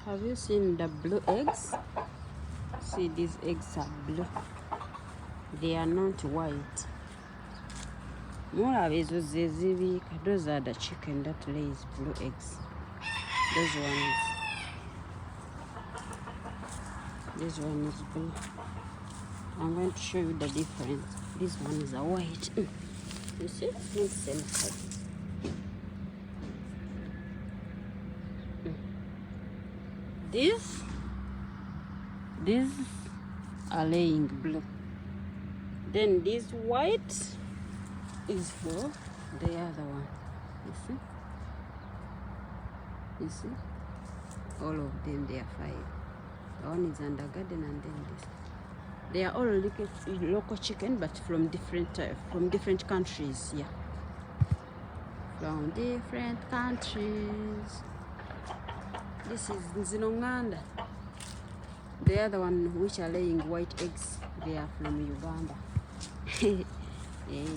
Have you seen the blue eggs? See, these eggs are blue. They are not white. More of those are the chicken that lays blue eggs. Those ones. This one is blue. I'm going to show you the difference. This one is a white. You see? It's not the same color. These are laying blue. Then this white is for the other one. You see? All of them, they are 5. The one is under garden, and then this. They are all local chicken, but from different countries. Yeah, from different countries. This is Nzinonganda. The other one, which are laying white eggs, they are from Uganda. Yeah.